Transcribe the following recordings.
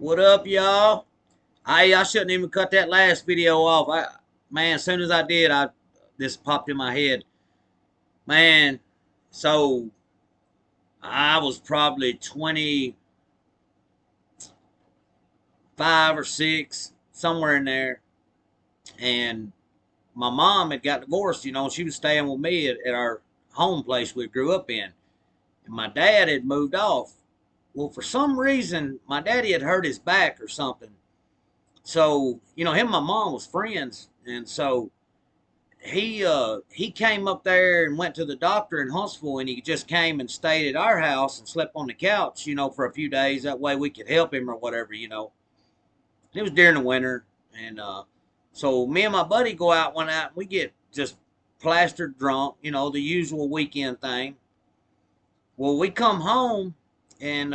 What up, y'all? I shouldn't even cut that last video off. Man, as soon as I did, this popped in my head. Man, so I was probably 25 or 6, somewhere in there, and my mom had got divorced. She was staying with me at our home place we grew up in, and my dad had moved off. Well, for some reason, my daddy had hurt his back or something. So, him and my mom was friends, and so he came up there and went to the doctor in Huntsville, and he just came and stayed at our house and slept on the couch, for a few days. That way we could help him or whatever. It was during the winter, and so me and my buddy go out one night, and we get just plastered drunk, the usual weekend thing. Well, we come home, and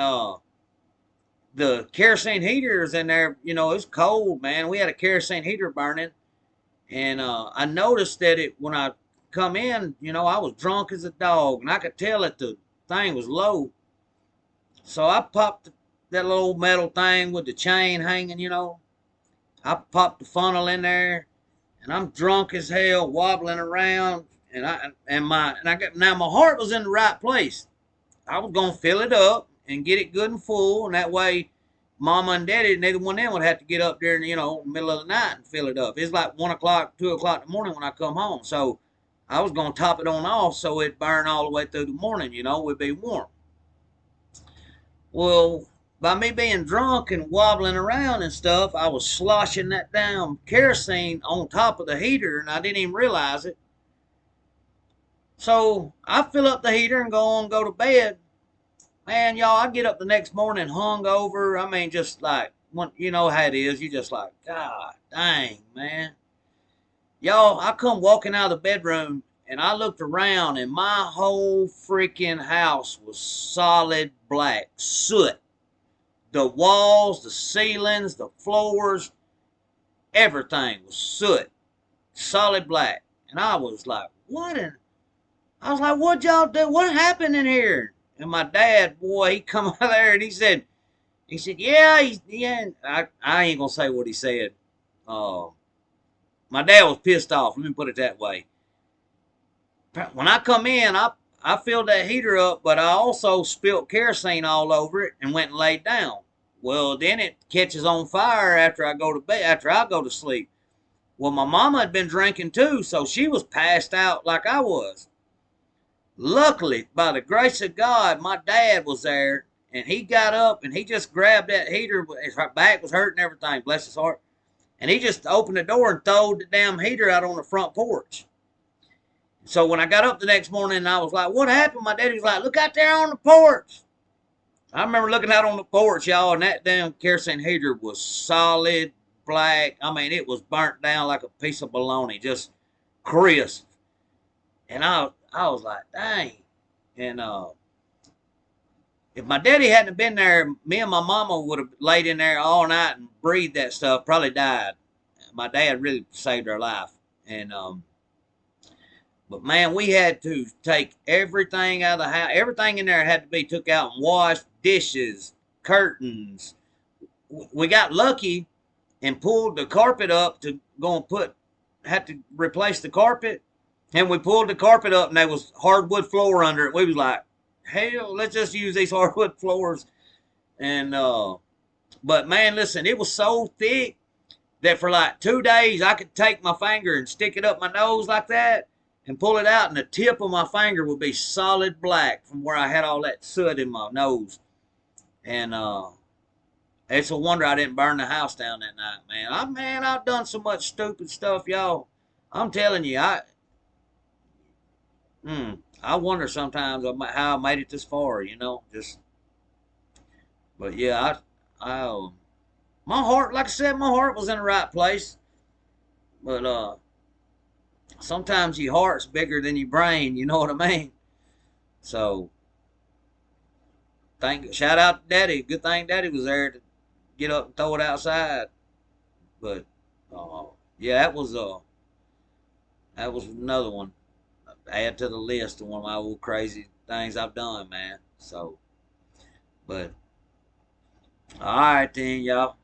the kerosene heater is in there. It's cold, man. We had a kerosene heater burning. And I noticed that when I come in, I was drunk as a dog, and I could tell that the thing was low. So I popped that little metal thing with the chain hanging. I popped the funnel in there, and I'm drunk as hell, wobbling around, and my heart was in the right place. I was gonna fill it up and get it good and full, and that way Mama and Daddy, neither one of them would have to get up there in the middle of the night and fill it up. It's like 1 o'clock, 2 o'clock in the morning when I come home. So I was gonna top it on off so it'd burn all the way through the morning. We'd be warm. Well, by me being drunk and wobbling around and stuff, I was sloshing that damn kerosene on top of the heater, and I didn't even realize it. So I fill up the heater and go to bed. Man, y'all, I get up the next morning hungover. I mean, just like, you know how it is. You just like, God dang, man. Y'all, I come walking out of the bedroom, and I looked around, and my whole freaking house was solid black soot. The walls, the ceilings, the floors, everything was soot, solid black. And I was like, I was like, what y'all do? What happened in here? And my dad, boy, he come out there and he said, yeah, yeah. I ain't gonna say what he said. Uh, my dad was pissed off. Let me put it that way. When I come in, I filled that heater up, but I also spilt kerosene all over it and went and laid down. Well, then it catches on fire after I go to bed, after I go to sleep. Well, my mama had been drinking too, so she was passed out like I was. Luckily, by the grace of God, my dad was there, and he got up and he just grabbed that heater. His back was hurting, everything, bless his heart. And he just opened the door and throwed the damn heater out on the front porch. So when I got up the next morning, and I was like, what happened? My daddy was like, look out there on the porch. I remember looking out on the porch, y'all, and that damn kerosene heater was solid black. I mean, it was burnt down like a piece of bologna, just crisp. And I was like, dang. And if my daddy hadn't been there, me and my mama would have laid in there all night and breathed that stuff, probably died. My dad really saved our life. And but man, we had to take everything out of the house. Everything in there had to be took out and washed. Dishes, curtains. We got lucky and pulled the carpet up to go and had to replace the carpet. And we pulled the carpet up, and there was hardwood floor under it. We was like, hell, let's just use these hardwood floors. And but man, listen, it was so thick that for like 2 days I could take my finger and stick it up my nose like that and pull it out, and the tip of my finger would be solid black from where I had all that soot in my nose. And it's a wonder I didn't burn the house down that night, man. I've done so much stupid stuff, y'all. I'm telling you, I wonder sometimes how I made it this far, just. But yeah, my heart, like I said, my heart was in the right place. But sometimes your heart's bigger than your brain. You know what I mean? So shout out to Daddy. Good thing Daddy was there to get up and throw it outside. But yeah, that was another one. Add to the list of one of my old crazy things I've done, man. So, but All right then, y'all.